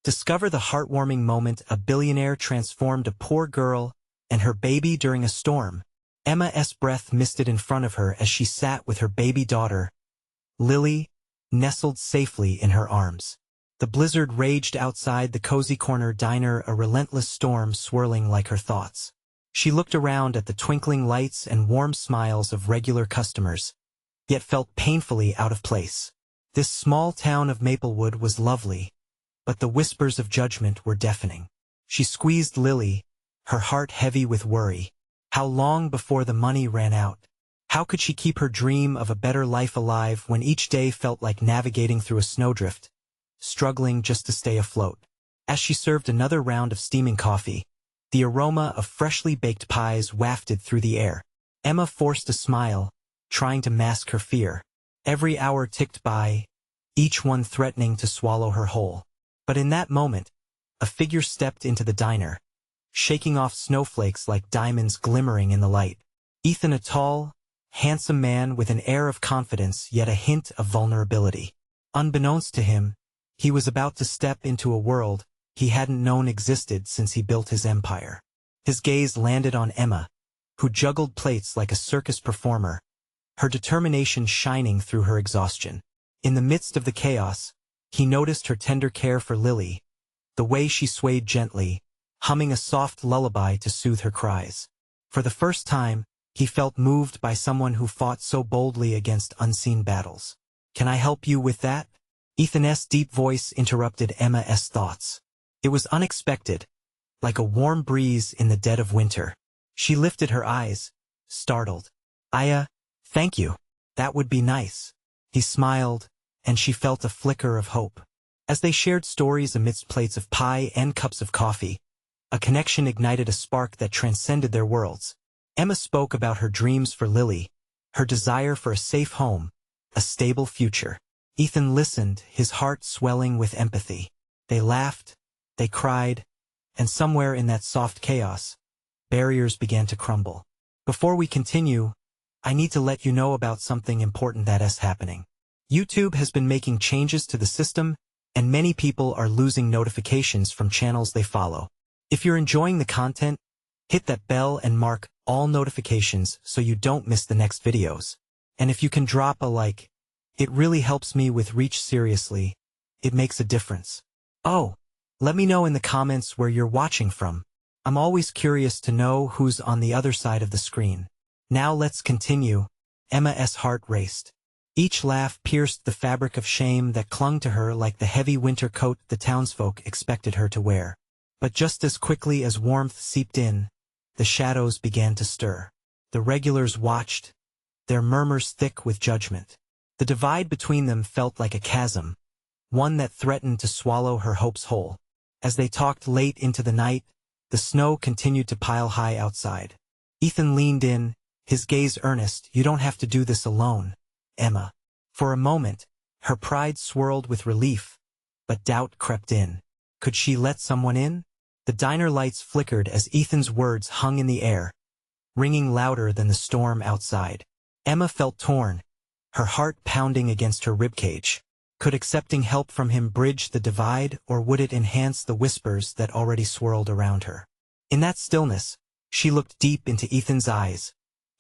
Discover the heartwarming moment a billionaire transformed a poor girl and her baby during a storm. Emma's breath misted in front of her as she sat with her baby daughter, Lily, nestled safely in her arms. The blizzard raged outside the cozy corner diner, a relentless storm swirling like her thoughts. She looked around at the twinkling lights and warm smiles of regular customers, yet felt painfully out of place. This small town of Maplewood was lovely, but the whispers of judgment were deafening. She squeezed Lily, her heart heavy with worry. How long before the money ran out? How could she keep her dream of a better life alive when each day felt like navigating through a snowdrift, struggling just to stay afloat? As she served another round of steaming coffee, the aroma of freshly baked pies wafted through the air. Emma forced a smile, trying to mask her fear. Every hour ticked by, each one threatening to swallow her whole. But in that moment, a figure stepped into the diner, shaking off snowflakes like diamonds glimmering in the light. Ethan, a tall, handsome man with an air of confidence yet a hint of vulnerability. Unbeknownst to him, he was about to step into a world he hadn't known existed since he built his empire. His gaze landed on Emma, who juggled plates like a circus performer, her determination shining through her exhaustion. In the midst of the chaos, he noticed her tender care for Lily, the way she swayed gently, humming a soft lullaby to soothe her cries. For the first time, he felt moved by someone who fought so boldly against unseen battles. "Can I help you with that?" Ethan's deep voice interrupted Emma's thoughts. It was unexpected, like a warm breeze in the dead of winter. She lifted her eyes, startled. Thank you. That would be nice." He smiled, and she felt a flicker of hope. As they shared stories amidst plates of pie and cups of coffee, a connection ignited a spark that transcended their worlds. Emma spoke about her dreams for Lily, her desire for a safe home, a stable future. Ethan listened, his heart swelling with empathy. They laughed, they cried, and somewhere in that soft chaos, barriers began to crumble. Before we continue, I need to let you know about something important that is happening. YouTube has been making changes to the system, and many people are losing notifications from channels they follow. If you're enjoying the content, hit that bell and mark all notifications so you don't miss the next videos. And if you can drop a like, it really helps me with reach. Seriously, it makes a difference. Oh, let me know in the comments where you're watching from. I'm always curious to know who's on the other side of the screen. Now let's continue. Emma's heart raced. Each laugh pierced the fabric of shame that clung to her like the heavy winter coat the townsfolk expected her to wear. But just as quickly as warmth seeped in, the shadows began to stir. The regulars watched, their murmurs thick with judgment. The divide between them felt like a chasm, one that threatened to swallow her hopes whole. As they talked late into the night, the snow continued to pile high outside. Ethan leaned in, his gaze earnest. "You don't have to do this alone, Emma." For a moment, her pride swirled with relief, but doubt crept in. Could she let someone in? The diner lights flickered as Ethan's words hung in the air, ringing louder than the storm outside. Emma felt torn, her heart pounding against her ribcage. Could accepting help from him bridge the divide, or would it enhance the whispers that already swirled around her? In that stillness, she looked deep into Ethan's eyes,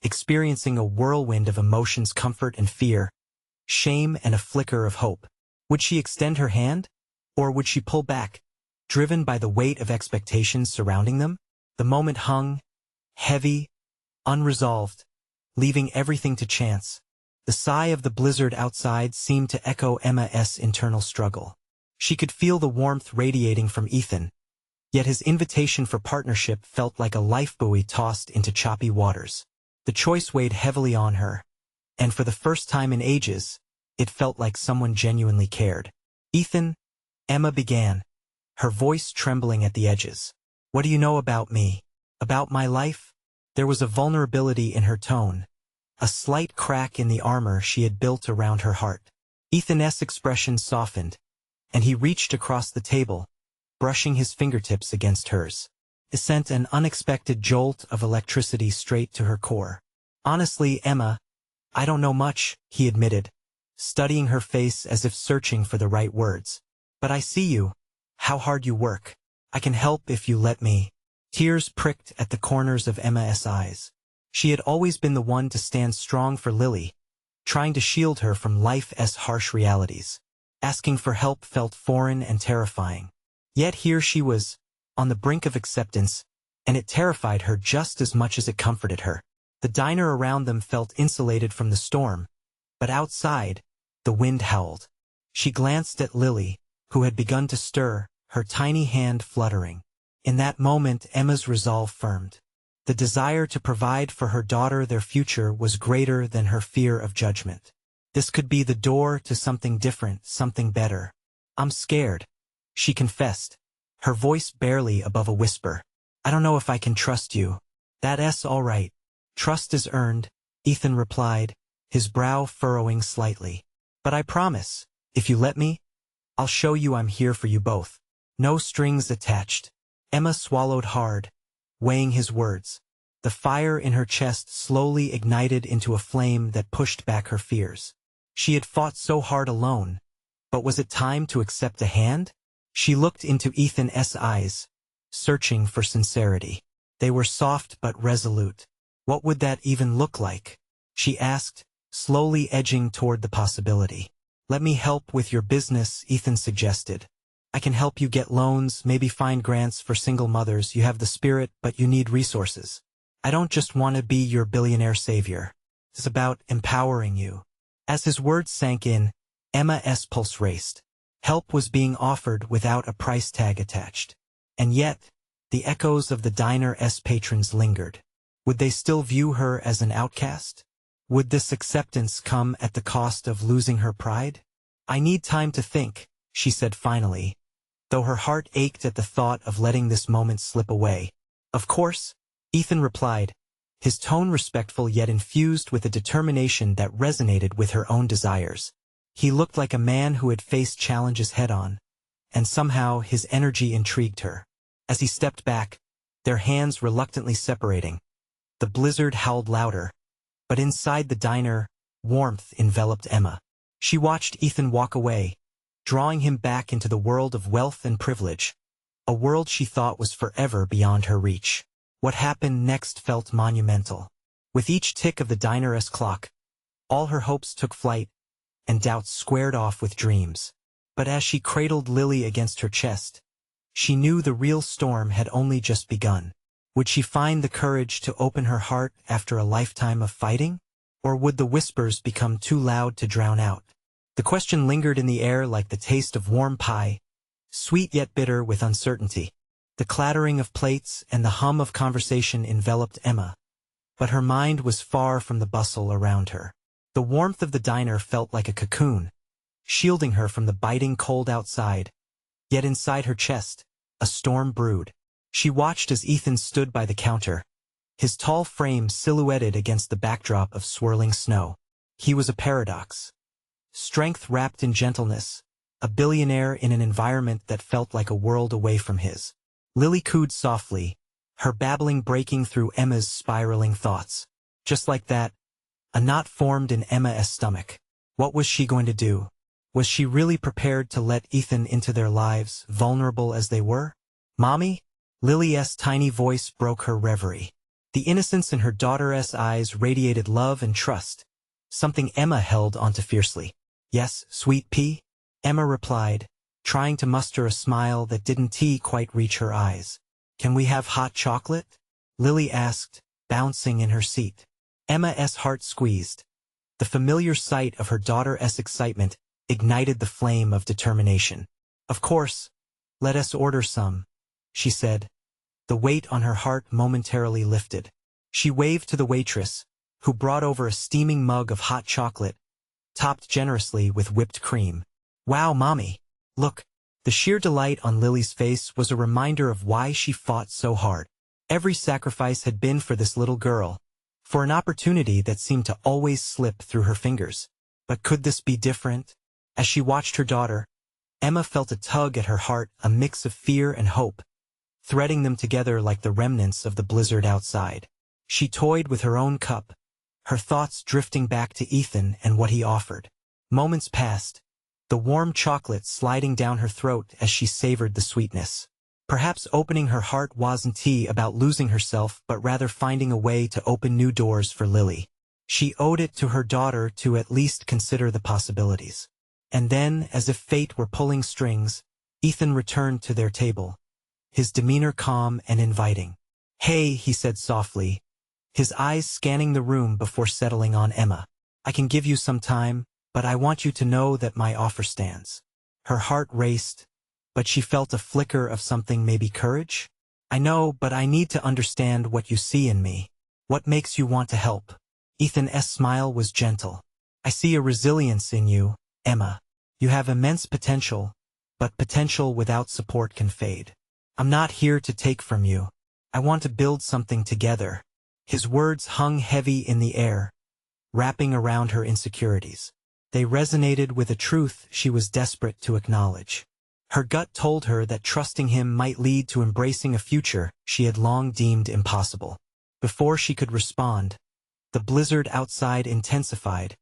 experiencing a whirlwind of emotions: comfort and fear, shame and a flicker of hope. Would she extend her hand? Or would she pull back, driven by the weight of expectations surrounding them? The moment hung, heavy, unresolved, leaving everything to chance. The sigh of the blizzard outside seemed to echo Emma's internal struggle. She could feel the warmth radiating from Ethan, yet his invitation for partnership felt like a lifebuoy tossed into choppy waters. The choice weighed heavily on her, and for the first time in ages, it felt like someone genuinely cared. "Ethan," Emma began, her voice trembling at the edges. "What do you know about me? About my life?" There was a vulnerability in her tone, a slight crack in the armor she had built around her heart. Ethan's expression softened, and he reached across the table, brushing his fingertips against hers. It sent an unexpected jolt of electricity straight to her core. "Honestly, Emma, I don't know much," he admitted, studying her face as if searching for the right words. "But I see you. how hard you work. I can help if you let me. Tears pricked at the corners of Emma's eyes. She had always been the one to stand strong for Lily, trying to shield her from life's harsh realities. Asking for help felt foreign and terrifying. Yet here she was, on the brink of acceptance, and it terrified her just as much as it comforted her. The diner around them felt insulated from the storm, but outside, the wind howled. She glanced at Lily, who had begun to stir, her tiny hand fluttering. In that moment Emma's resolve firmed. The desire to provide for her daughter their future was greater than her fear of judgment. This could be the door to something different, something better. I'm scared, she confessed, her voice barely above a whisper. I don't know if I can trust you. That's all right. Trust is earned, Ethan replied, his brow furrowing slightly. But I promise, if you let me, I'll show you I'm here for you both. No strings attached. Emma swallowed hard, weighing his words. The fire in her chest slowly ignited into a flame that pushed back her fears. She had fought so hard alone, but was it time to accept a hand? She looked into Ethan's eyes, searching for sincerity. They were soft but resolute. What would that even look like? She asked, slowly edging toward the possibility. Let me help with your business, Ethan suggested. I can help you get loans, maybe find grants for single mothers. You have the spirit, but you need resources. I don't just want to be your billionaire savior. It's about empowering you. As his words sank in, Emma's pulse raced. Help was being offered without a price tag attached. And yet, the echoes of the diner's patrons lingered. Would they still view her as an outcast? Would this acceptance come at the cost of losing her pride? I need time to think, she said finally, though her heart ached at the thought of letting this moment slip away. Of course, Ethan replied, his tone respectful yet infused with a determination that resonated with her own desires. He looked like a man who had faced challenges head-on, and somehow his energy intrigued her. As he stepped back, their hands reluctantly separating, the blizzard howled louder, but inside the diner, warmth enveloped Emma. She watched Ethan walk away, drawing him back into the world of wealth and privilege, a world she thought was forever beyond her reach. What happened next felt monumental. With each tick of the diner's clock, all her hopes took flight, and doubts squared off with dreams. But as she cradled Lily against her chest, she knew the real storm had only just begun. Would she find the courage to open her heart after a lifetime of fighting? Or would the whispers become too loud to drown out? The question lingered in the air like the taste of warm pie, sweet yet bitter with uncertainty. The clattering of plates and the hum of conversation enveloped Emma, but her mind was far from the bustle around her. The warmth of the diner felt like a cocoon, shielding her from the biting cold outside, yet inside her chest, a storm brewed. She watched as Ethan stood by the counter, his tall frame silhouetted against the backdrop of swirling snow. He was a paradox. Strength wrapped in gentleness, a billionaire in an environment that felt like a world away from his. Lily cooed softly, her babbling breaking through Emma's spiraling thoughts. Just like that, a knot formed in Emma's stomach. What was she going to do? Was she really prepared to let Ethan into their lives, vulnerable as they were? Mommy? Lily's tiny voice broke her reverie. The innocence in her daughter's eyes radiated love and trust, something Emma held onto fiercely. Yes, sweet pea? Emma replied, trying to muster a smile that didn't quite reach her eyes. Can we have hot chocolate? Lily asked, bouncing in her seat. Emma's heart squeezed. The familiar sight of her daughter's excitement ignited the flame of determination. Of course, let us order some, she said. The weight on her heart momentarily lifted. She waved to the waitress, who brought over a steaming mug of hot chocolate, topped generously with whipped cream. Wow, Mommy! Look, the sheer delight on Lily's face was a reminder of why she fought so hard. Every sacrifice had been for this little girl, for an opportunity that seemed to always slip through her fingers. But could this be different? As she watched her daughter, Emma felt a tug at her heart, a mix of fear and hope, threading them together like the remnants of the blizzard outside. She toyed with her own cup, her thoughts drifting back to Ethan and what he offered. Moments passed, the warm chocolate sliding down her throat as she savored the sweetness. Perhaps opening her heart wasn't about losing herself but rather finding a way to open new doors for Lily. She owed it to her daughter to at least consider the possibilities. And then, as if fate were pulling strings, Ethan returned to their table, his demeanor calm and inviting. "Hey," he said softly, his eyes scanning the room before settling on Emma. "I can give you some time, but I want you to know that my offer stands." Her heart raced, but she felt a flicker of something, maybe courage. "I know, but I need to understand what you see in me. What makes you want to help?" Ethan's smile was gentle. "I see a resilience in you, Emma. You have immense potential, but potential without support can fade. I'm not here to take from you. I want to build something together." His words hung heavy in the air, wrapping around her insecurities. They resonated with a truth she was desperate to acknowledge. Her gut told her that trusting him might lead to embracing a future she had long deemed impossible. Before she could respond, the blizzard outside intensified,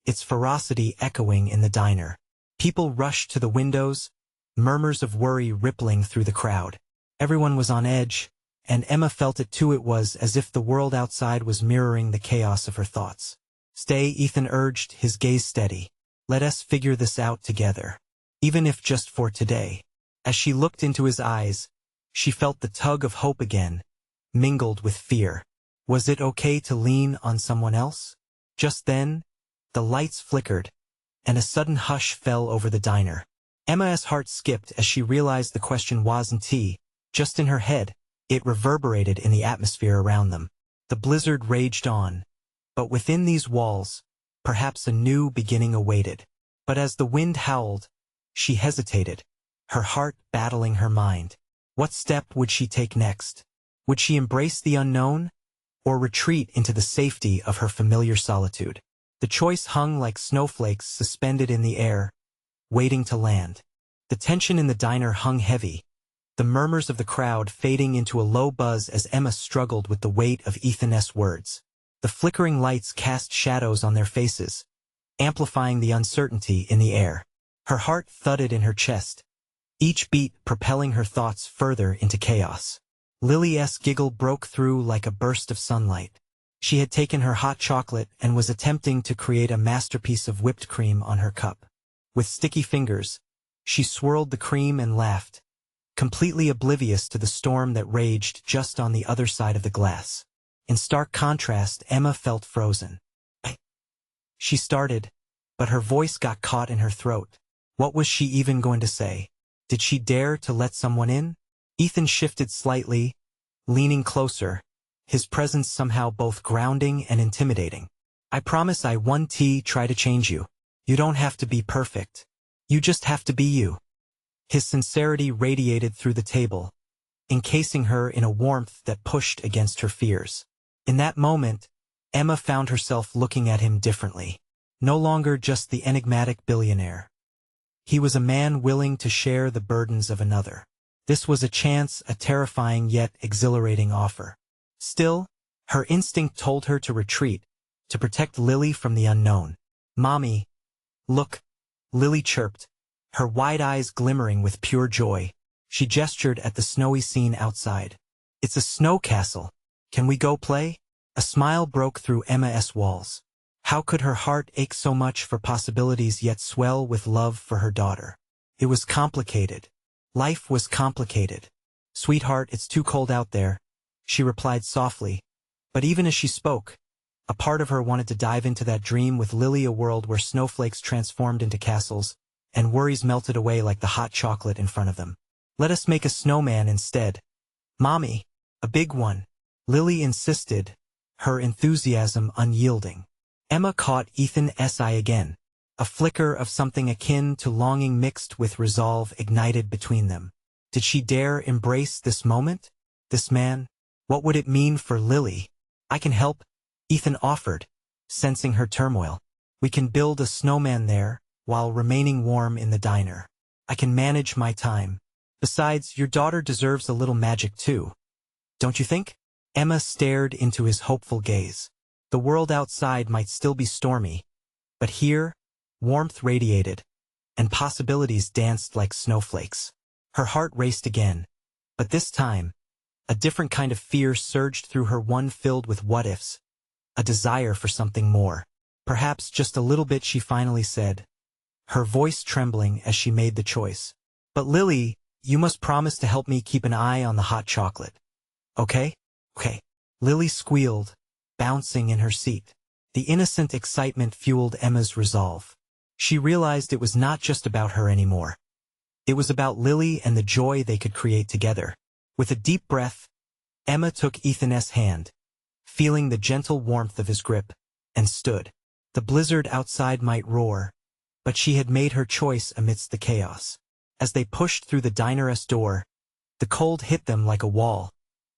its ferocity echoing in the diner. People rushed to the windows, murmurs of worry rippling through the crowd. Everyone was on edge, and Emma felt it too. It was as if the world outside was mirroring the chaos of her thoughts. "Stay," Ethan urged, his gaze steady. "Let us figure this out together. Even if just for today." As she looked into his eyes, she felt the tug of hope again, mingled with fear. Was it okay to lean on someone else? Just then, the lights flickered, and a sudden hush fell over the diner. Emma's heart skipped as she realized the question wasn't just in her head. It reverberated in the atmosphere around them. The blizzard raged on, but within these walls, perhaps a new beginning awaited. But as the wind howled, she hesitated, her heart battling her mind. What step would she take next? Would she embrace the unknown, or retreat into the safety of her familiar solitude? The choice hung like snowflakes suspended in the air, waiting to land. The tension in the diner hung heavy, the murmurs of the crowd fading into a low buzz as Emma struggled with the weight of Ethan's words. The flickering lights cast shadows on their faces, amplifying the uncertainty in the air. Her heart thudded in her chest, each beat propelling her thoughts further into chaos. Lily's giggle broke through like a burst of sunlight. She had taken her hot chocolate and was attempting to create a masterpiece of whipped cream on her cup. With sticky fingers, she swirled the cream and laughed, completely oblivious to the storm that raged just on the other side of the glass. In stark contrast, Emma felt frozen. She started, but her voice got caught in her throat. What was she even going to say? Did she dare to let someone in? Ethan shifted slightly, leaning closer, his presence somehow both grounding and intimidating. "I promise I won't try to change you. You don't have to be perfect. You just have to be you." His sincerity radiated through the table, encasing her in a warmth that pushed against her fears. In that moment, Emma found herself looking at him differently. No longer just the enigmatic billionaire. He was a man willing to share the burdens of another. This was a chance, a terrifying yet exhilarating offer. Still, her instinct told her to retreat, to protect Lily from the unknown. "Mommy, look," Lily chirped, her wide eyes glimmering with pure joy. She gestured at the snowy scene outside. "It's a snow castle. Can we go play?" A smile broke through Emma's walls. How could her heart ache so much for possibilities yet swell with love for her daughter? It was complicated. Life was complicated. "Sweetheart, it's too cold out there," she replied softly. But even as she spoke, a part of her wanted to dive into that dream with Lily, a world where snowflakes transformed into castles, and worries melted away like the hot chocolate in front of them. "Let us make a snowman instead." "Mommy, a big one," Lily insisted, her enthusiasm unyielding. Emma caught Ethan's eye again. A flicker of something akin to longing mixed with resolve ignited between them. Did she dare embrace this moment? This man? What would it mean for Lily? "I can help," Ethan offered, sensing her turmoil. "We can build a snowman there, while remaining warm in the diner. I can manage my time. Besides, your daughter deserves a little magic too. Don't you think?" Emma stared into his hopeful gaze. The world outside might still be stormy, but here, warmth radiated, and possibilities danced like snowflakes. Her heart raced again, but this time, a different kind of fear surged through her, one filled with what-ifs, a desire for something more. Perhaps just a little bit, she finally said, her voice trembling as she made the choice. But Lily, you must promise to help me keep an eye on the hot chocolate. Okay? Okay. Lily squealed, bouncing in her seat. The innocent excitement fueled Emma's resolve. She realized it was not just about her anymore. It was about Lily and the joy they could create together. With a deep breath, Emma took Ethan's hand, feeling the gentle warmth of his grip, and stood. The blizzard outside might roar, but she had made her choice amidst the chaos. As they pushed through the diner's door, the cold hit them like a wall,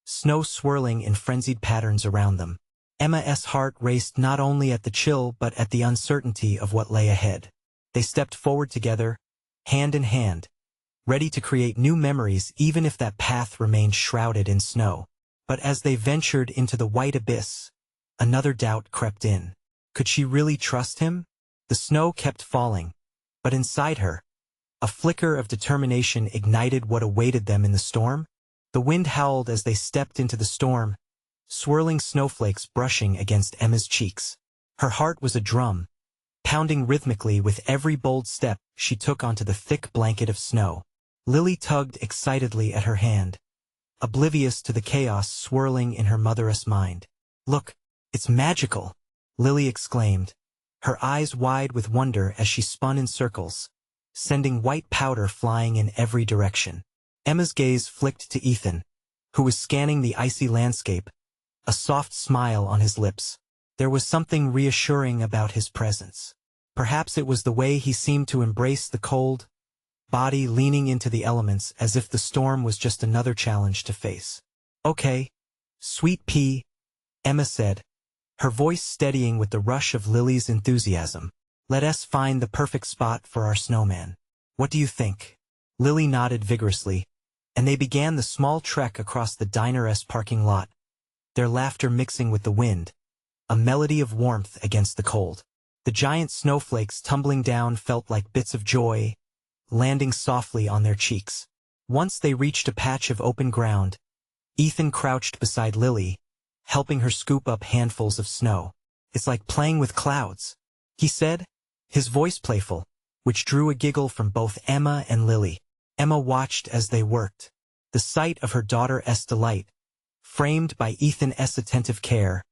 snow swirling in frenzied patterns around them. Emma's heart raced not only at the chill but at the uncertainty of what lay ahead. They stepped forward together, hand in hand, ready to create new memories even if that path remained shrouded in snow. But as they ventured into the white abyss, another doubt crept in. Could she really trust him? The snow kept falling, but inside her, a flicker of determination ignited what awaited them in the storm. The wind howled as they stepped into the storm, swirling snowflakes brushing against Emma's cheeks. Her heart was a drum, pounding rhythmically with every bold step she took onto the thick blanket of snow. Lily tugged excitedly at her hand, oblivious to the chaos swirling in her mother's mind. "Look, it's magical!" Lily exclaimed, her eyes wide with wonder as she spun in circles, sending white powder flying in every direction. Emma's gaze flicked to Ethan, who was scanning the icy landscape, a soft smile on his lips. There was something reassuring about his presence. Perhaps it was the way he seemed to embrace the cold, body leaning into the elements as if the storm was just another challenge to face. "Okay, sweet pea," Emma said, her voice steadying with the rush of Lily's enthusiasm. "Let us find the perfect spot for our snowman. What do you think?" Lily nodded vigorously, and they began the small trek across the diner's parking lot, their laughter mixing with the wind, a melody of warmth against the cold. The giant snowflakes tumbling down felt like bits of joy, landing softly on their cheeks. Once they reached a patch of open ground, Ethan crouched beside Lily, helping her scoop up handfuls of snow. "It's like playing with clouds," he said, his voice playful, which drew a giggle from both Emma and Lily. Emma watched as they worked. The sight of her daughter's delight, framed by Ethan's attentive care,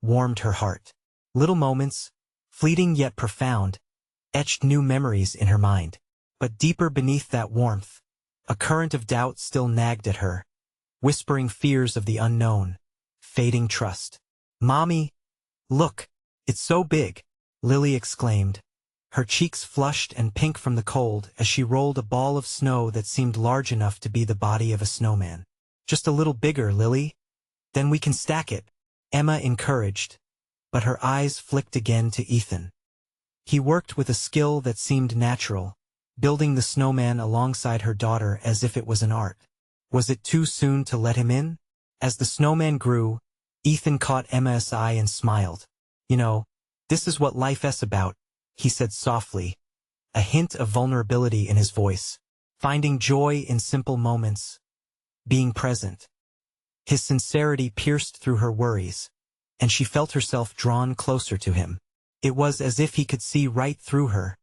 warmed her heart. Little moments, fleeting yet profound, etched new memories in her mind. But deeper beneath that warmth, a current of doubt still nagged at her, whispering fears of the unknown, fading trust. "Mommy, look, it's so big," Lily exclaimed, her cheeks flushed and pink from the cold as she rolled a ball of snow that seemed large enough to be the body of a snowman. "Just a little bigger, Lily. Then we can stack it," Emma encouraged, but her eyes flicked again to Ethan. He worked with a skill that seemed natural, building the snowman alongside her daughter as if it was an art. Was it too soon to let him in? As the snowman grew, Ethan caught Emma's eye and smiled. "You know, this is what life's about," he said softly, a hint of vulnerability in his voice. "Finding joy in simple moments, being present." His sincerity pierced through her worries, and she felt herself drawn closer to him. It was as if he could see right through her,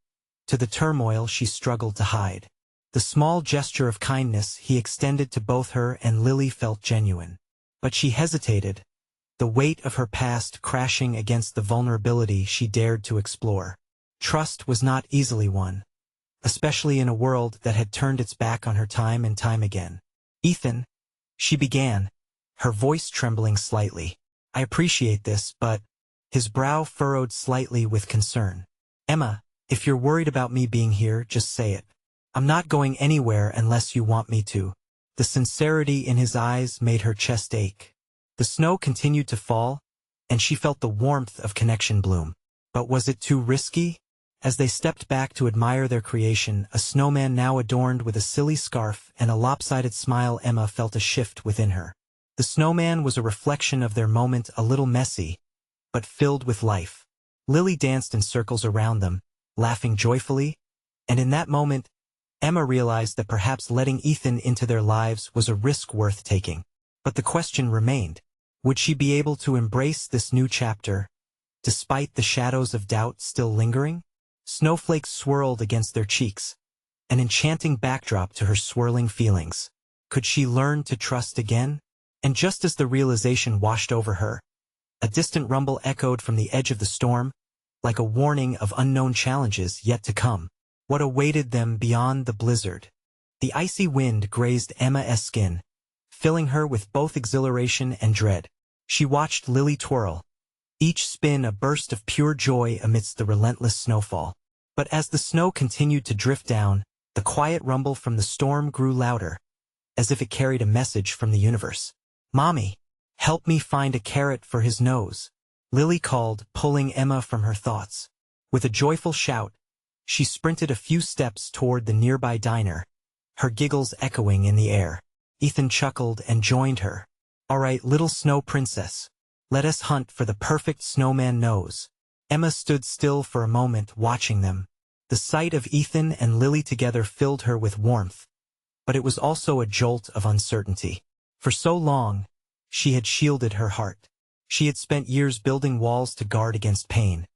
to the turmoil she struggled to hide. The small gesture of kindness he extended to both her and Lily felt genuine. But she hesitated, the weight of her past crashing against the vulnerability she dared to explore. Trust was not easily won, especially in a world that had turned its back on her time and time again. "Ethan," she began, her voice trembling slightly. "I appreciate this, but—" His brow furrowed slightly with concern. "Emma, if you're worried about me being here, just say it. I'm not going anywhere unless you want me to." The sincerity in his eyes made her chest ache. The snow continued to fall, and she felt the warmth of connection bloom. But was it too risky? As they stepped back to admire their creation, a snowman now adorned with a silly scarf and a lopsided smile, Emma felt a shift within her. The snowman was a reflection of their moment, a little messy, but filled with life. Lily danced in circles around them, laughing joyfully, And in that moment, Emma realized that perhaps letting Ethan into their lives was a risk worth taking. But the question remained, would she be able to embrace this new chapter, despite the shadows of doubt still lingering? Snowflakes swirled against their cheeks, an enchanting backdrop to her swirling feelings. Could she learn to trust again? And just as the realization washed over her, a distant rumble echoed from the edge of the storm, like a warning of unknown challenges yet to come. What awaited them beyond the blizzard? The icy wind grazed Emma's skin, filling her with both exhilaration and dread. She watched Lily twirl, each spin a burst of pure joy amidst the relentless snowfall. But as the snow continued to drift down, the quiet rumble from the storm grew louder, as if it carried a message from the universe. "Mommy, help me find a carrot for his nose," Lily called, pulling Emma from her thoughts. With a joyful shout, she sprinted a few steps toward the nearby diner, her giggles echoing in the air. Ethan chuckled and joined her. "All right, little snow princess, let us hunt for the perfect snowman nose." Emma stood still for a moment, watching them. The sight of Ethan and Lily together filled her with warmth, but it was also a jolt of uncertainty. For so long, she had shielded her heart. She had spent years building walls to guard against pain.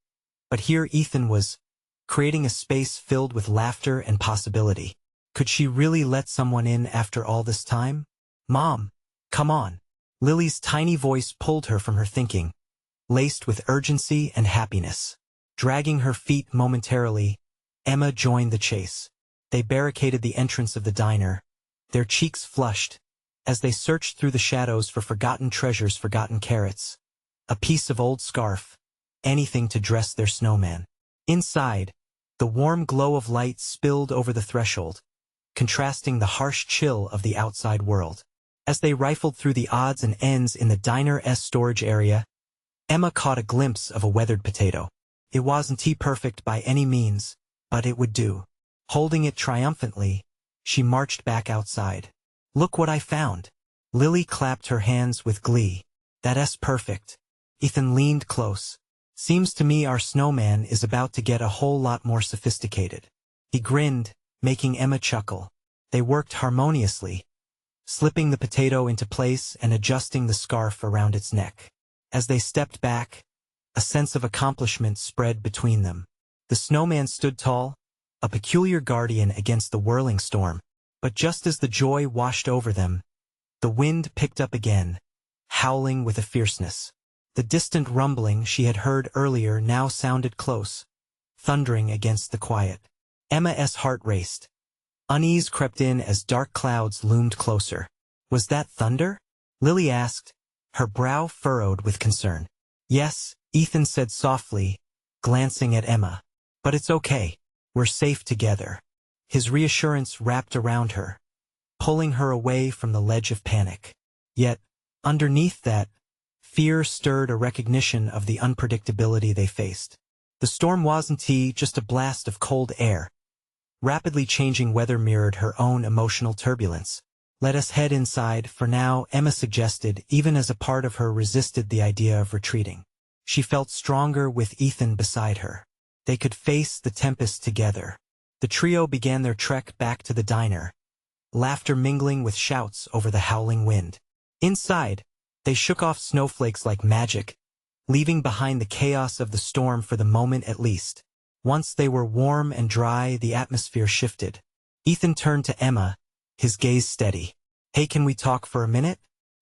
But here Ethan was, creating a space filled with laughter and possibility. Could she really let someone in after all this time? "Mom, come on." Lily's tiny voice pulled her from her thinking, laced with urgency and happiness. Dragging her feet momentarily, Emma joined the chase. They barricaded the entrance of the diner, their cheeks flushed, as they searched through the shadows for forgotten treasures, forgotten carrots, a piece of old scarf, anything to dress their snowman. Inside, the warm glow of light spilled over the threshold, contrasting the harsh chill of the outside world. As they rifled through the odds and ends in the diner's storage area, Emma caught a glimpse of a weathered potato. It wasn't perfect by any means, but it would do. Holding it triumphantly, she marched back outside. "Look what I found." Lily clapped her hands with glee. "That's perfect." Ethan leaned close. "Seems to me our snowman is about to get a whole lot more sophisticated." He grinned, making Emma chuckle. They worked harmoniously, slipping the potato into place and adjusting the scarf around its neck. As they stepped back, a sense of accomplishment spread between them. The snowman stood tall, a peculiar guardian against the whirling storm. But just as the joy washed over them, the wind picked up again, howling with a fierceness. The distant rumbling she had heard earlier now sounded close, thundering against the quiet. Emma's heart raced. Unease crept in as dark clouds loomed closer. "Was that thunder?" Lily asked, her brow furrowed with concern. "Yes," Ethan said softly, glancing at Emma. "But it's okay. We're safe together." His reassurance wrapped around her, pulling her away from the ledge of panic. Yet, underneath that, fear stirred a recognition of the unpredictability they faced. The storm wasn't just a blast of cold air. Rapidly changing weather mirrored her own emotional turbulence. "Let us head inside for now," Emma suggested, even as a part of her resisted the idea of retreating. She felt stronger with Ethan beside her. They could face the tempest together. The trio began their trek back to the diner, laughter mingling with shouts over the howling wind. Inside, they shook off snowflakes like magic, leaving behind the chaos of the storm for the moment at least. Once they were warm and dry, the atmosphere shifted. Ethan turned to Emma, his gaze steady. "Hey, can we talk for a minute?"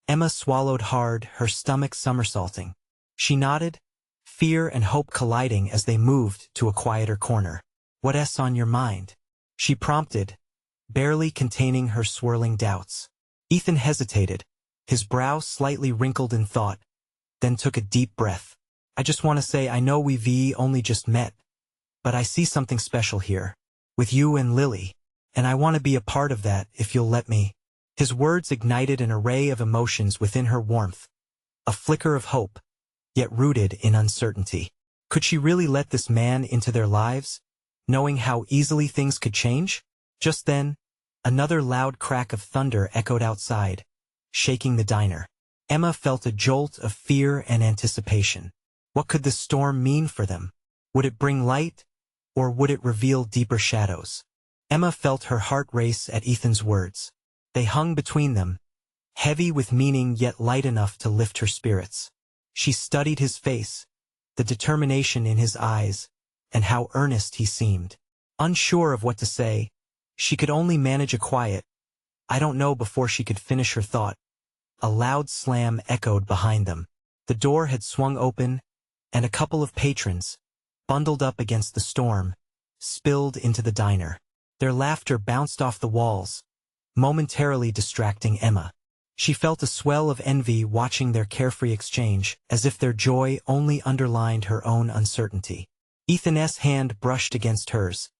Emma swallowed hard, her stomach somersaulting. She nodded, fear and hope colliding as they moved to a quieter corner. "What's on your mind?" she prompted, barely containing her swirling doubts. Ethan hesitated, his brow slightly wrinkled in thought, then took a deep breath. "I just want to say I know we've only just met, but I see something special here, with you and Lily, and I want to be a part of that if you'll let me." His words ignited an array of emotions within her: warmth, a flicker of hope, yet rooted in uncertainty. Could she really let this man into their lives, knowing how easily things could change? Just then, another loud crack of thunder echoed outside, shaking the diner. Emma felt a jolt of fear and anticipation. What could this storm mean for them? Would it bring light, or would it reveal deeper shadows? Emma felt her heart race at Ethan's words. They hung between them, heavy with meaning yet light enough to lift her spirits. She studied his face, the determination in his eyes, and how earnest he seemed. Unsure of what to say, she could only manage a quiet, "I don't know," before she could finish her thought. A loud slam echoed behind them. The door had swung open, and a couple of patrons, bundled up against the storm, spilled into the diner. Their laughter bounced off the walls, momentarily distracting Emma. She felt a swell of envy watching their carefree exchange, as if their joy only underlined her own uncertainty. Ethan's hand brushed against hers,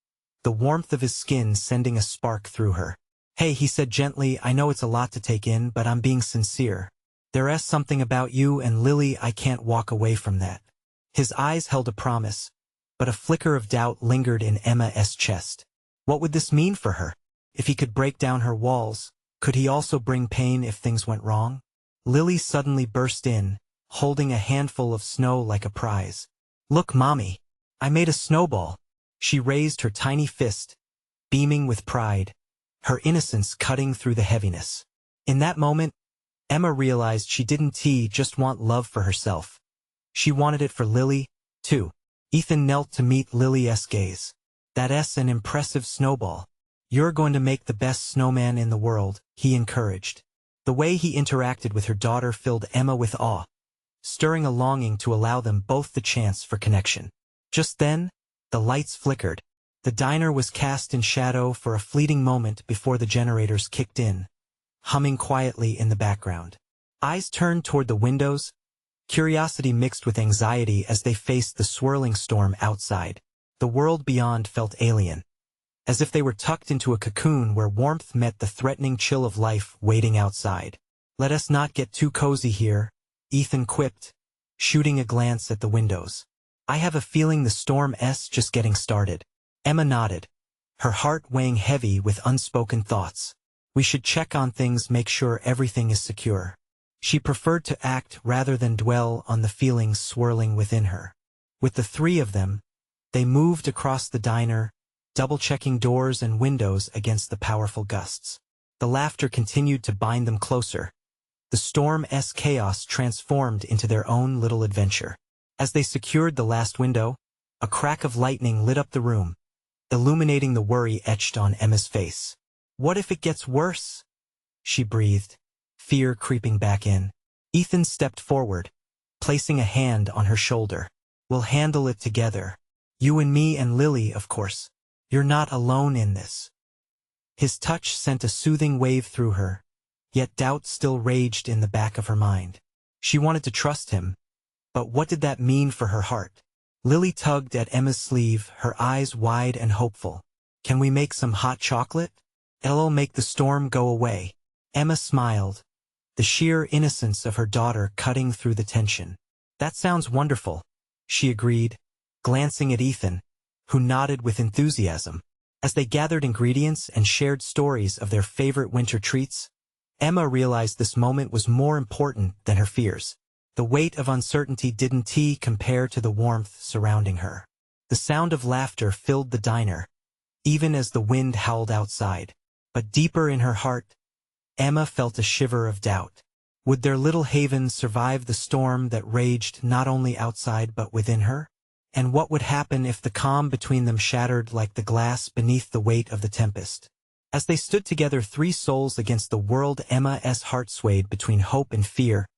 the warmth of his skin sending a spark through her. "Hey," he said gently, "I know it's a lot to take in, but I'm being sincere. There's something about you and Lily I can't walk away from that." His eyes held a promise, but a flicker of doubt lingered in Emma's chest. What would this mean for her? If he could break down her walls, could he also bring pain if things went wrong? Lily suddenly burst in, holding a handful of snow like a prize. "Look, Mommy, I made a snowball." She raised her tiny fist, beaming with pride, her innocence cutting through the heaviness. In that moment, Emma realized she didn't just want love for herself. She wanted it for Lily, too. Ethan knelt to meet Lily's gaze. "That's an impressive snowball. You're going to make the best snowman in the world," he encouraged. The way he interacted with her daughter filled Emma with awe, stirring a longing to allow them both the chance for connection. Just then, the lights flickered. The diner was cast in shadow for a fleeting moment before the generators kicked in, humming quietly in the background. Eyes turned toward the windows, curiosity mixed with anxiety as they faced the swirling storm outside. The world beyond felt alien, as if they were tucked into a cocoon where warmth met the threatening chill of life waiting outside. "Let us not get too cozy here," Ethan quipped, shooting a glance at the windows. "I have a feeling the storm's just getting started." Emma nodded, her heart weighing heavy with unspoken thoughts. We should check on things, make sure everything is secure. She preferred to act rather than dwell on the feelings swirling within her. With the three of them, they moved across the diner, double-checking doors and windows against the powerful gusts. The laughter continued to bind them closer. The storm's chaos transformed into their own little adventure. As they secured the last window, a crack of lightning lit up the room, illuminating the worry etched on Emma's face. "What if it gets worse?" she breathed, fear creeping back in. Ethan stepped forward, placing a hand on her shoulder. "We'll handle it together. You and me and Lily, of course. You're not alone in this." His touch sent a soothing wave through her, yet doubt still raged in the back of her mind. She wanted to trust him, but what did that mean for her heart? Lily tugged at Emma's sleeve, her eyes wide and hopeful. "Can we make some hot chocolate? It'll make the storm go away." Emma smiled, the sheer innocence of her daughter cutting through the tension. "That sounds wonderful," she agreed, glancing at Ethan, who nodded with enthusiasm. As they gathered ingredients and shared stories of their favorite winter treats, Emma realized this moment was more important than her fears. The weight of uncertainty didn't compare to the warmth surrounding her. The sound of laughter filled the diner, even as the wind howled outside. But deeper in her heart, Emma felt a shiver of doubt. Would their little haven survive the storm that raged not only outside but within her? And what would happen if the calm between them shattered like the glass beneath the weight of the tempest? As they stood together, three souls against the world, Emma's heart swayed between hope and fear,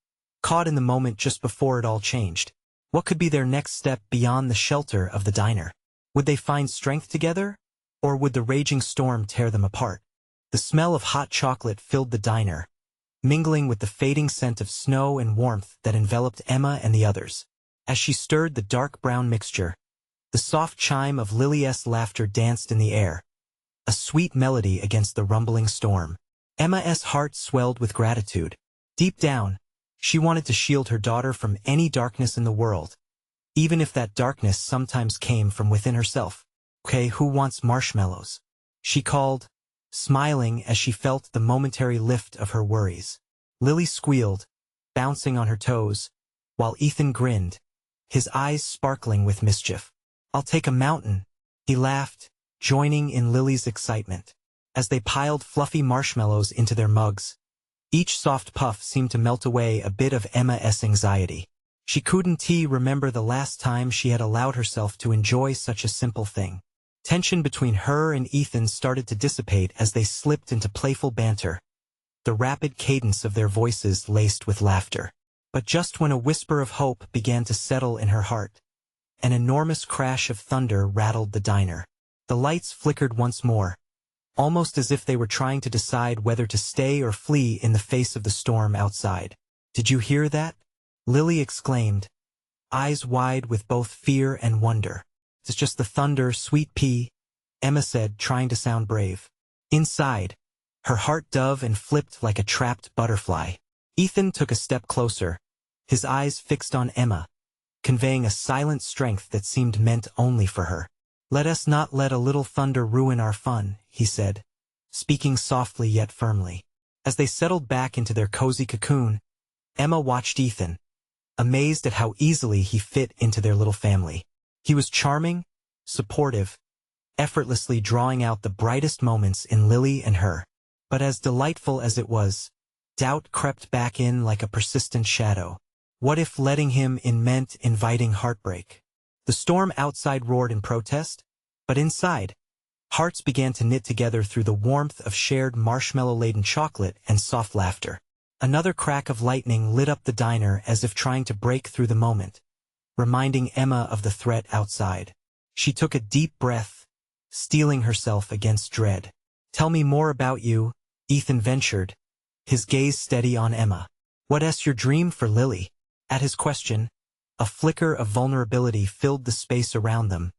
caught in the moment just before it all changed. What could be their next step beyond the shelter of the diner? Would they find strength together, or would the raging storm tear them apart? The smell of hot chocolate filled the diner, mingling with the fading scent of snow and warmth that enveloped Emma and the others. As she stirred the dark brown mixture, the soft chime of Lily's laughter danced in the air, a sweet melody against the rumbling storm. Emma's heart swelled with gratitude. Deep down, she wanted to shield her daughter from any darkness in the world, even if that darkness sometimes came from within herself. "Okay, who wants marshmallows?" she called, smiling as she felt the momentary lift of her worries. Lily squealed, bouncing on her toes, while Ethan grinned, his eyes sparkling with mischief. "I'll take a mountain," He laughed, joining in Lily's excitement. As they piled fluffy marshmallows into their mugs, each soft puff seemed to melt away a bit of Emma's anxiety. She couldn't remember the last time she had allowed herself to enjoy such a simple thing. Tension between her and Ethan started to dissipate as they slipped into playful banter, the rapid cadence of their voices laced with laughter. But just when a whisper of hope began to settle in her heart, an enormous crash of thunder rattled the diner. The lights flickered once more, almost as if they were trying to decide whether to stay or flee in the face of the storm outside. "Did you hear that?" Lily exclaimed, eyes wide with both fear and wonder. "It's just the thunder, sweet pea," Emma said, trying to sound brave. Inside, her heart dove and flipped like a trapped butterfly. Ethan took a step closer, his eyes fixed on Emma, conveying a silent strength that seemed meant only for her. "Let us not let a little thunder ruin our fun," he said, speaking softly yet firmly. As they settled back into their cozy cocoon, Emma watched Ethan, amazed at how easily he fit into their little family. He was charming, supportive, effortlessly drawing out the brightest moments in Lily and her. But as delightful as it was, doubt crept back in like a persistent shadow. What if letting him in meant inviting heartbreak? The storm outside roared in protest, but inside, hearts began to knit together through the warmth of shared marshmallow-laden chocolate and soft laughter. Another crack of lightning lit up the diner as if trying to break through the moment, reminding Emma of the threat outside. She took a deep breath, steeling herself against dread. "Tell me more about you," Ethan ventured, his gaze steady on Emma. "What's your dream for Lily?" At his question, a flicker of vulnerability filled the space around them,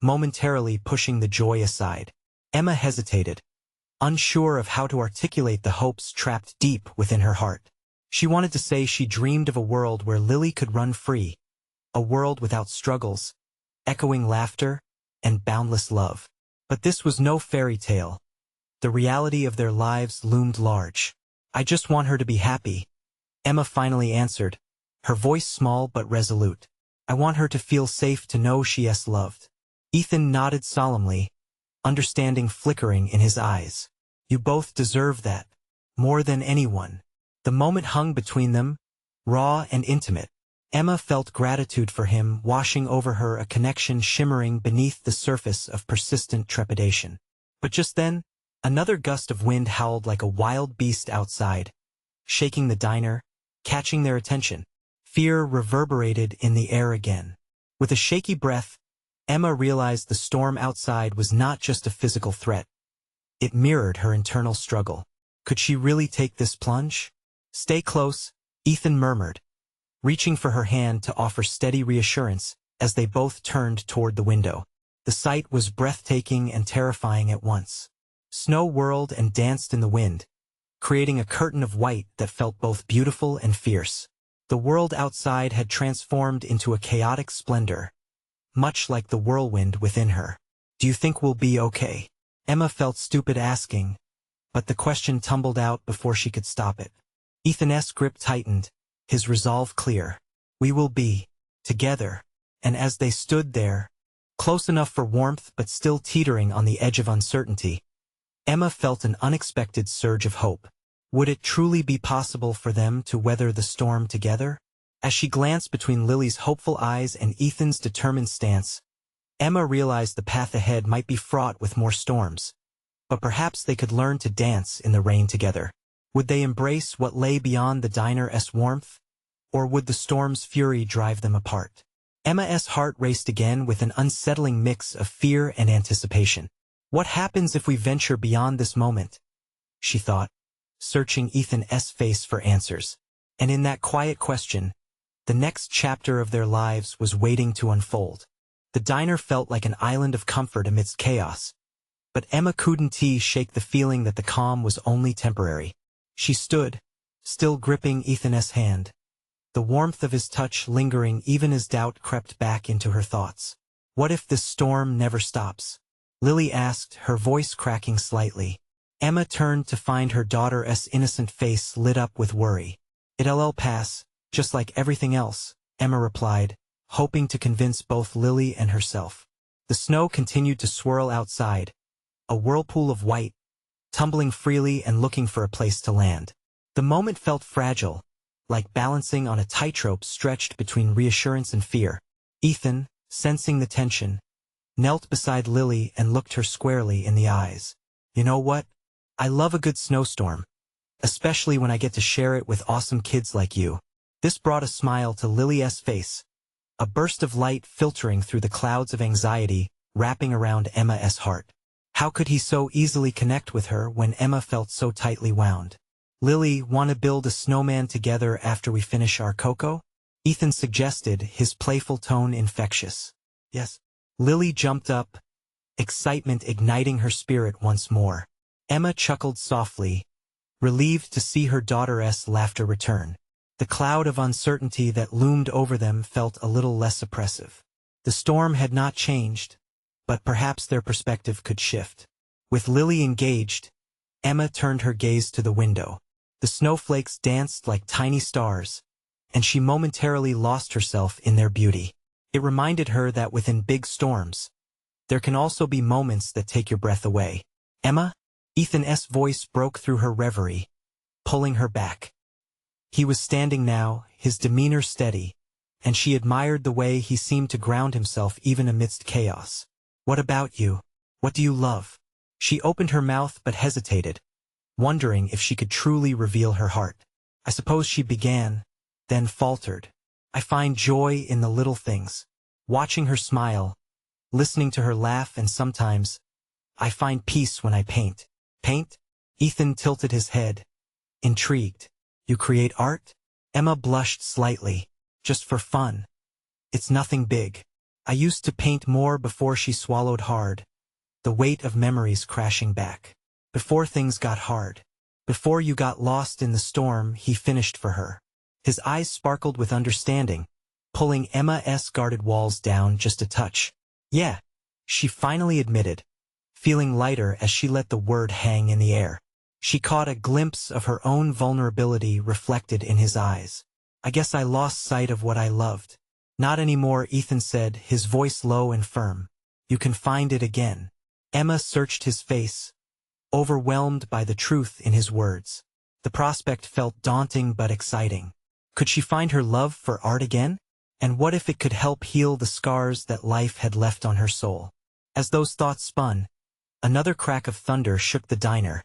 momentarily pushing the joy aside. Emma hesitated, unsure of how to articulate the hopes trapped deep within her heart. She wanted to say she dreamed of a world where Lily could run free, a world without struggles, echoing laughter, and boundless love. But this was no fairy tale. The reality of their lives loomed large. "I just want her to be happy," Emma finally answered, her voice small but resolute. "I want her to feel safe, to know she is loved." Ethan nodded solemnly, understanding flickering in his eyes. "You both deserve that, more than anyone." The moment hung between them, raw and intimate. Emma felt gratitude for him washing over her, a connection shimmering beneath the surface of persistent trepidation. But just then, another gust of wind howled like a wild beast outside, shaking the diner, catching their attention. Fear reverberated in the air again. With a shaky breath, Emma realized the storm outside was not just a physical threat. It mirrored her internal struggle. Could she really take this plunge? "Stay close," Ethan murmured, reaching for her hand to offer steady reassurance as they both turned toward the window. The sight was breathtaking and terrifying at once. Snow whirled and danced in the wind, creating a curtain of white that felt both beautiful and fierce. The world outside had transformed into a chaotic splendor, much like the whirlwind within her. "Do you think we'll be okay?" Emma felt stupid asking, but the question tumbled out before she could stop it. Ethan's grip tightened, his resolve clear. "We will be, together." And as they stood there, close enough for warmth but still teetering on the edge of uncertainty, Emma felt an unexpected surge of hope. Would it truly be possible for them to weather the storm together? As she glanced between Lily's hopeful eyes and Ethan's determined stance, Emma realized the path ahead might be fraught with more storms. But perhaps they could learn to dance in the rain together. Would they embrace what lay beyond the diner's warmth? Or would the storm's fury drive them apart? Emma's heart raced again with an unsettling mix of fear and anticipation. What happens if we venture beyond this moment? She thought, searching Ethan's face for answers. And in that quiet question, the next chapter of their lives was waiting to unfold. The diner felt like an island of comfort amidst chaos. But Emma couldn't shake the feeling that the calm was only temporary. She stood, still gripping Ethan's hand, the warmth of his touch lingering even as doubt crept back into her thoughts. "What if this storm never stops?" Lily asked, her voice cracking slightly. Emma turned to find her daughter's innocent face lit up with worry. "It'll pass, just like everything else," Emma replied, hoping to convince both Lily and herself. The snow continued to swirl outside, a whirlpool of white, tumbling freely and looking for a place to land. The moment felt fragile, like balancing on a tightrope stretched between reassurance and fear. Ethan, sensing the tension, knelt beside Lily and looked her squarely in the eyes. You know what? I love a good snowstorm, especially when I get to share it with awesome kids like you. This brought a smile to Lily's face, a burst of light filtering through the clouds of anxiety wrapping around Emma's heart. How could he so easily connect with her when Emma felt so tightly wound? Lily, wanna build a snowman together after we finish our cocoa? Ethan suggested, his playful tone infectious. Yes. Lily jumped up, excitement igniting her spirit once more. Emma chuckled softly, relieved to see her daughter's laughter return. The cloud of uncertainty that loomed over them felt a little less oppressive. The storm had not changed, but perhaps their perspective could shift. With Lily engaged, Emma turned her gaze to the window. The snowflakes danced like tiny stars, and she momentarily lost herself in their beauty. It reminded her that within big storms, there can also be moments that take your breath away. Emma? Ethan's voice broke through her reverie, pulling her back. He was standing now, his demeanor steady, and she admired the way he seemed to ground himself even amidst chaos. What about you? What do you love? She opened her mouth but hesitated, wondering if she could truly reveal her heart. I suppose she began, then faltered. I find joy in the little things. Watching her smile, listening to her laugh, and sometimes, I find peace when I paint. Paint? Ethan tilted his head, intrigued. You create art? Emma blushed slightly. Just for fun. It's nothing big. I used to paint more before. She swallowed hard, the weight of memories crashing back. Before things got hard. Before you got lost in the storm, he finished for her. His eyes sparkled with understanding, pulling Emma's guarded walls down just a touch. Yeah, she finally admitted, feeling lighter as she let the word hang in the air. She caught a glimpse of her own vulnerability reflected in his eyes. I guess I lost sight of what I loved. Not anymore, Ethan said, his voice low and firm. You can find it again. Emma searched his face, overwhelmed by the truth in his words. The prospect felt daunting but exciting. Could she find her love for art again? And what if it could help heal the scars that life had left on her soul? As those thoughts spun, another crack of thunder shook the diner,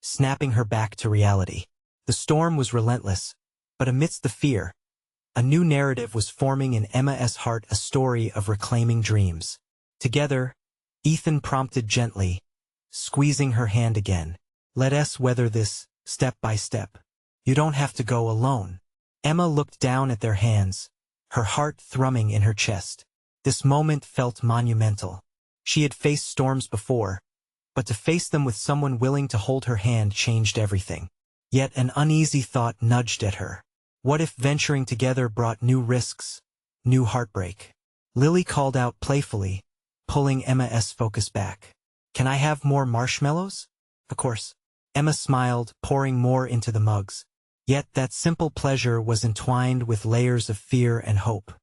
snapping her back to reality. The storm was relentless, but amidst the fear, a new narrative was forming in Emma's heart, a story of reclaiming dreams. Together, Ethan prompted gently, squeezing her hand again. Let us weather this, step by step. You don't have to go alone. Emma looked down at their hands, her heart thrumming in her chest. This moment felt monumental. She had faced storms before, but to face them with someone willing to hold her hand changed everything. Yet an uneasy thought nudged at her. What if venturing together brought new risks, new heartbreak? Lily called out playfully, pulling Emma's focus back. Can I have more marshmallows? Of course. Emma smiled, pouring more into the mugs. Yet that simple pleasure was entwined with layers of fear and hope.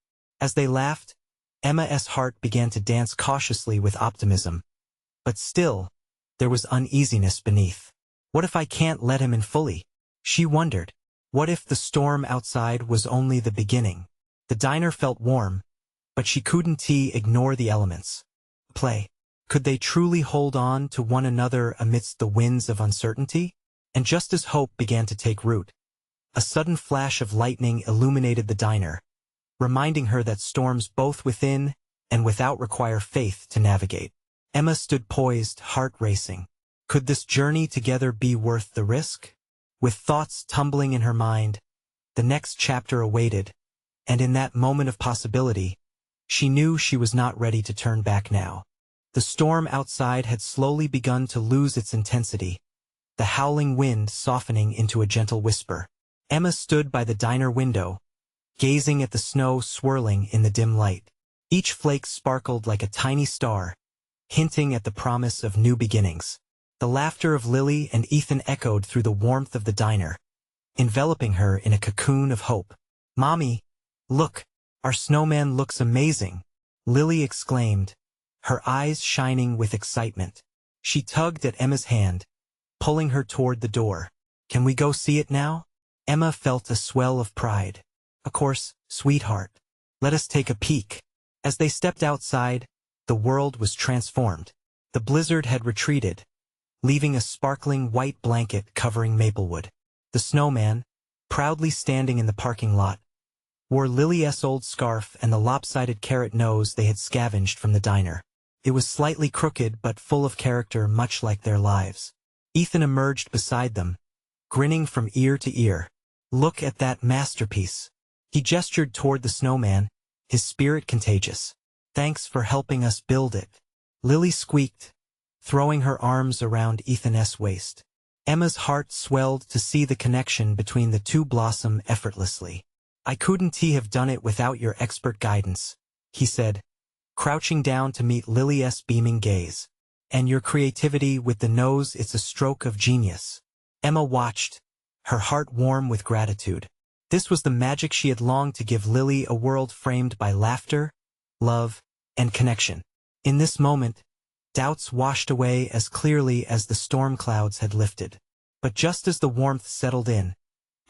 As they laughed, Emma's heart began to dance cautiously with optimism. But still, there was uneasiness beneath. What if I can't let him in fully? She wondered. What if the storm outside was only the beginning? The diner felt warm, but she couldn't ignore the elements. Play. Could they truly hold on to one another amidst the winds of uncertainty? And just as hope began to take root, a sudden flash of lightning illuminated the diner, reminding her that storms both within and without require faith to navigate. Emma stood poised, heart racing. Could this journey together be worth the risk? With thoughts tumbling in her mind, the next chapter awaited, and in that moment of possibility, she knew she was not ready to turn back now. The storm outside had slowly begun to lose its intensity, the howling wind softening into a gentle whisper. Emma stood by the diner window, gazing at the snow swirling in the dim light. Each flake sparkled like a tiny star, hinting at the promise of new beginnings. The laughter of Lily and Ethan echoed through the warmth of the diner, enveloping her in a cocoon of hope. Mommy, look, our snowman looks amazing, Lily exclaimed, her eyes shining with excitement. She tugged at Emma's hand, pulling her toward the door. "Can we go see it now?" Emma felt a swell of pride. "Of course, sweetheart. Let us take a peek." As they stepped outside, the world was transformed. The blizzard had retreated, leaving a sparkling white blanket covering Maplewood. The snowman, proudly standing in the parking lot, wore Lily's old scarf and the lopsided carrot nose they had scavenged from the diner. It was slightly crooked but full of character, much like their lives. Ethan emerged beside them, grinning from ear to ear. "Look at that masterpiece." He gestured toward the snowman, his spirit contagious. "Thanks for helping us build it," Lily squeaked, throwing her arms around Ethan's waist. Emma's heart swelled to see the connection between the two blossom effortlessly. "I couldn't have done it without your expert guidance," he said, crouching down to meet Lily's beaming gaze. "And your creativity with the nose, it's a stroke of genius." Emma watched, her heart warm with gratitude. This was the magic she had longed to give Lily, a world framed by laughter, love, and connection. In this moment, doubts washed away as clearly as the storm clouds had lifted. But just as the warmth settled in,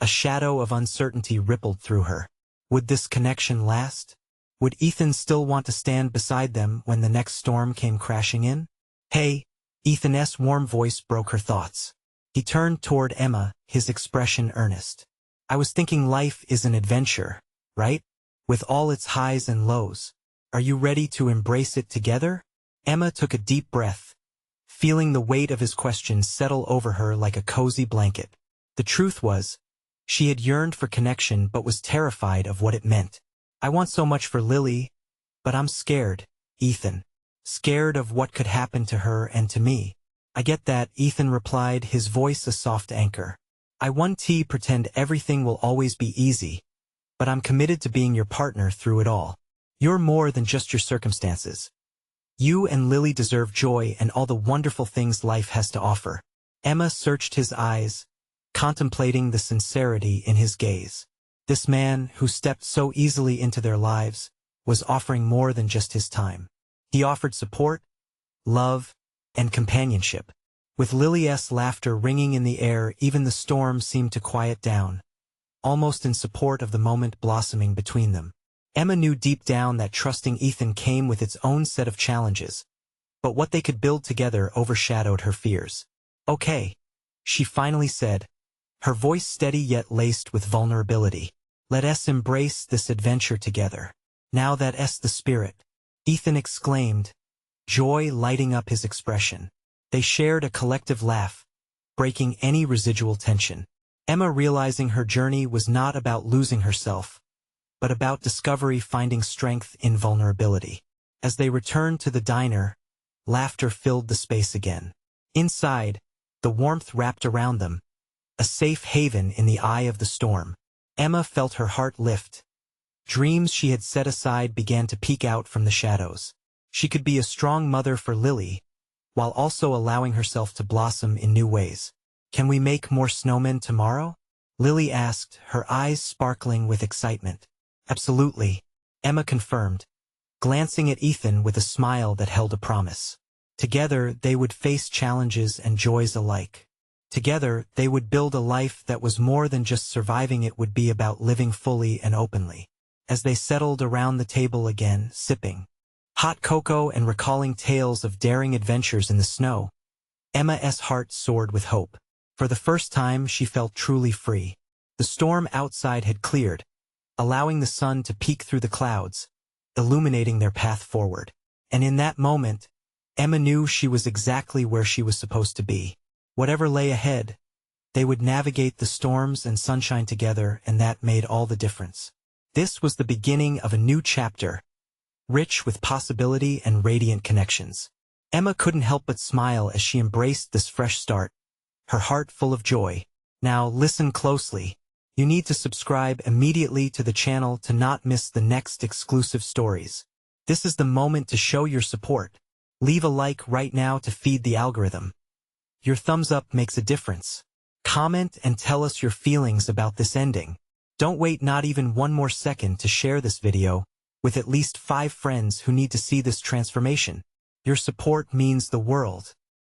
a shadow of uncertainty rippled through her. Would this connection last? Would Ethan still want to stand beside them when the next storm came crashing in? "Hey," Ethan's warm voice broke her thoughts. He turned toward Emma, his expression earnest. "I was thinking life is an adventure, right? With all its highs and lows. Are you ready to embrace it together?" Emma took a deep breath, feeling the weight of his questions settle over her like a cozy blanket. The truth was, she had yearned for connection but was terrified of what it meant. "I want so much for Lily, but I'm scared, Ethan. Scared of what could happen to her and to me." "I get that," Ethan replied, his voice a soft anchor. "I want to pretend everything will always be easy, but I'm committed to being your partner through it all. You're more than just your circumstances. You and Lily deserve joy and all the wonderful things life has to offer." Emma searched his eyes, contemplating the sincerity in his gaze. This man, who stepped so easily into their lives, was offering more than just his time. He offered support, love, and companionship. With Lily's laughter ringing in the air, even the storm seemed to quiet down, almost in support of the moment blossoming between them. Emma knew deep down that trusting Ethan came with its own set of challenges, but what they could build together overshadowed her fears. "Okay," she finally said, her voice steady yet laced with vulnerability. "Let us embrace this adventure together. Now that's the spirit," Ethan exclaimed, joy lighting up his expression. They shared a collective laugh, breaking any residual tension. Emma, realizing her journey was not about losing herself, but about discovery, finding strength in vulnerability. As they returned to the diner, laughter filled the space again. Inside, the warmth wrapped around them, a safe haven in the eye of the storm. Emma felt her heart lift. Dreams she had set aside began to peek out from the shadows. She could be a strong mother for Lily, while also allowing herself to blossom in new ways. "Can we make more snowmen tomorrow?" Lily asked, her eyes sparkling with excitement. "Absolutely," Emma confirmed, glancing at Ethan with a smile that held a promise. Together, they would face challenges and joys alike. Together, they would build a life that was more than just surviving. It would be about living fully and openly. As they settled around the table again, sipping hot cocoa and recalling tales of daring adventures in the snow, Emma's heart soared with hope. For the first time, she felt truly free. The storm outside had cleared, allowing the sun to peek through the clouds, illuminating their path forward. And in that moment, Emma knew she was exactly where she was supposed to be. Whatever lay ahead, they would navigate the storms and sunshine together, and that made all the difference. This was the beginning of a new chapter, rich with possibility and radiant connections. Emma couldn't help but smile as she embraced this fresh start, her heart full of joy. Now listen closely. You need to subscribe immediately to the channel to not miss the next exclusive stories. This is the moment to show your support. Leave a like right now to feed the algorithm. Your thumbs up makes a difference. Comment and tell us your feelings about this ending. Don't wait not even one more second to share this video with at least 5 friends who need to see this transformation. Your support means the world.